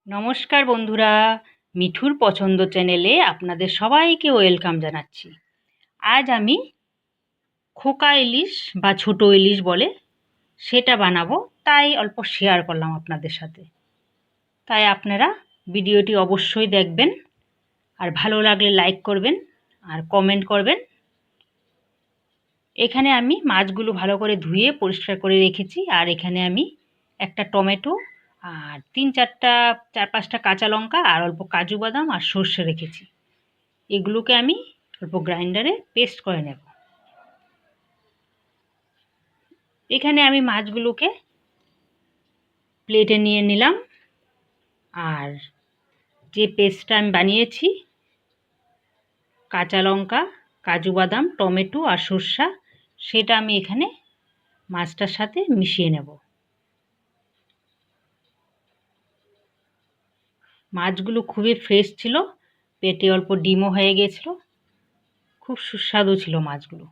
নমস্কার বন্ধুরা, মিঠুর পছন্দ চ্যানেলে আপনাদের সবাইকে ওয়েলকাম জানাচ্ছি। আজ আমি খোকা ইলিশ বা ছোট ইলিশ বলে সেটা বানাবো, তাই অল্প শেয়ার করলাম আপনাদের সাথে। তাই আপনারা ভিডিওটি অবশ্যই দেখবেন, আর ভালো লাগলে লাইক করবেন আর কমেন্ট করবেন। এখানে আমি মাছগুলো ভালো করে ধুয়ে পরিষ্কার করে রেখেছি, আর এখানে আমি একটা টমেটো আর 4-5টা কাঁচা লঙ্কা আর অল্প কাজু বাদাম আর সর্ষে রেখেছি। এগুলোকে আমি অল্প গ্রাইন্ডারে পেস্ট করে নেব। এখানে আমি মাছগুলোকে প্লেটে নিয়ে নিলাম, আর যে পেস্টটা আমি বানিয়েছি কাঁচা লঙ্কা, কাজু বাদাম, টমেটো আর সর্ষা, সেটা আমি এখানে মাছটার সাথে মিশিয়ে নেব। মাছগুলো খুবই ফ্রেশ ছিল, পেটে অল্প ডিমও হয়ে গিয়েছিল, খুব সুস্বাদু ছিল মাছগুলো।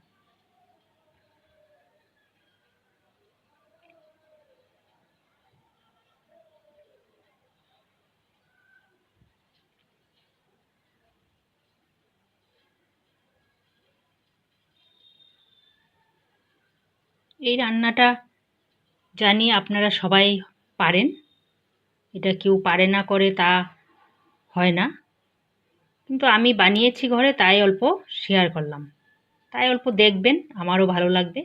এই রান্নাটা জানি আপনারা সবাই পারেন, এটা কেউ পারে না করে তা হয় না, কিন্তু আমি বানিয়েছি ঘরে তাই অল্প শেয়ার করলাম। তাই অল্প দেখবেন, আমারও ভালো লাগবে।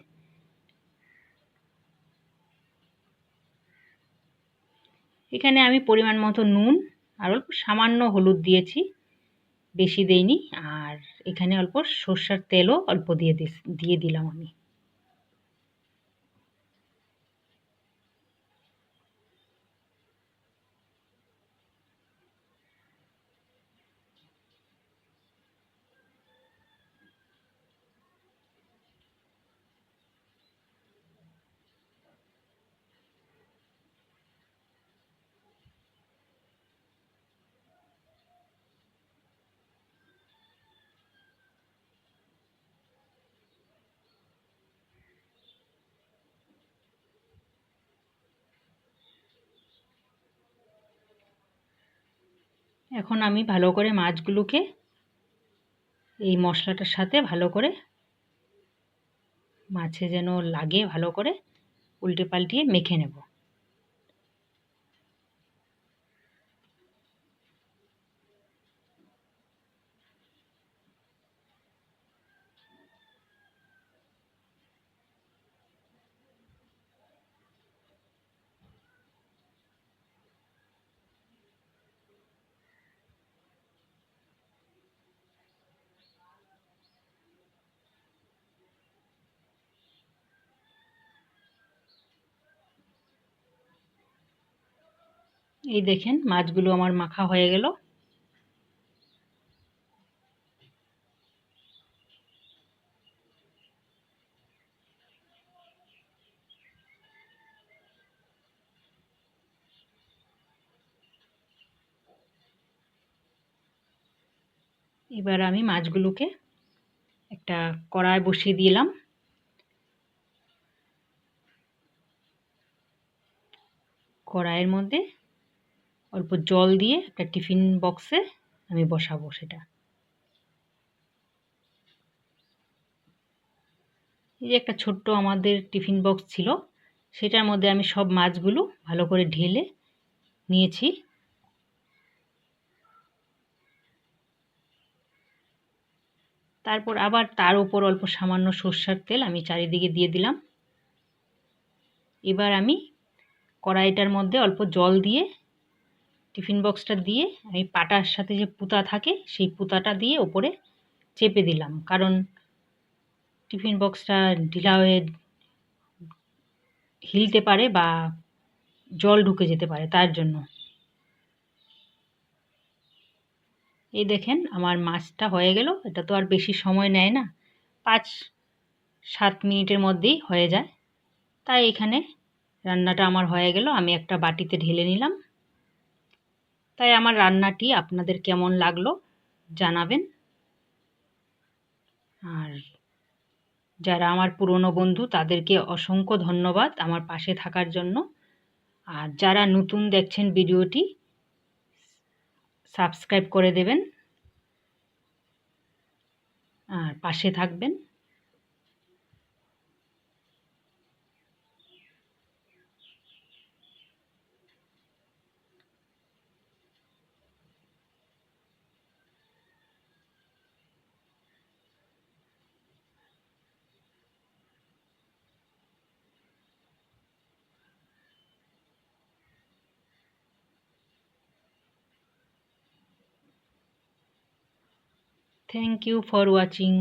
এখানে আমি পরিমাণ মতো নুন আর অল্প সামান্য হলুদ দিয়েছি, বেশি দেইনি। আর এখানে অল্প সর্ষের তেলও অল্প দিয়ে দিলাম আমি। এখন আমি ভালো করে মাছগুলোকে এই মশলাটার সাথে ভালো করে মাছে যেন লাগে, ভালো করে উল্টে পাল্টিয়ে মেখে নেব। এই দেখেন মাছগুলো আমার মাখা হয়ে গেল। এবার আমি মাছগুলোকে একটা কড়ায় বসিয়ে দিলাম। কড়াইয়ের মধ্যে অল্প জল দিয়ে একটা টিফিন বক্সে আমি বসাবো সেটা। এই যে একটা ছোট্ট আমাদের টিফিন বক্স ছিল, সেটার মধ্যে আমি সব মাছগুলো ভালো করে ঢেলে নিয়েছি। তারপর আবার তার উপর অল্প সামান্য সর্ষের তেল আমি চারিদিকে দিয়ে দিলাম। এবার আমি কড়াইটার মধ্যে অল্প জল দিয়ে টিফিন বক্সটা দিয়ে আমি পাটার সাথে যে পুঁতা থাকে সেই পুঁতাটা দিয়ে ওপরে চেপে দিলাম, কারণ টিফিন বক্সটা ঢিলা হয়ে হিলতে পারে বা জল ঢুকে যেতে পারে, তার জন্য। এই দেখেন আমার মাছটা হয়ে গেল। এটা তো আর বেশি সময় নেয় না, 5-7 মিনিটের মধ্যেই হয়ে যায়। তাই এখানে রান্নাটা আমার হয়ে গেল, আমি একটা বাটিতে ঢেলে নিলাম। তাই আমার রান্নাটি আপনাদের কেমন লাগলো জানাবেন। আর যারা আমার পুরনো বন্ধু তাদেরকে অসংখ্য ধন্যবাদ আমার পাশে থাকার জন্য। আর যারা নতুন দেখছেন ভিডিওটি, সাবস্ক্রাইব করে দেবেন আর পাশে থাকবেন। Thank you for watching.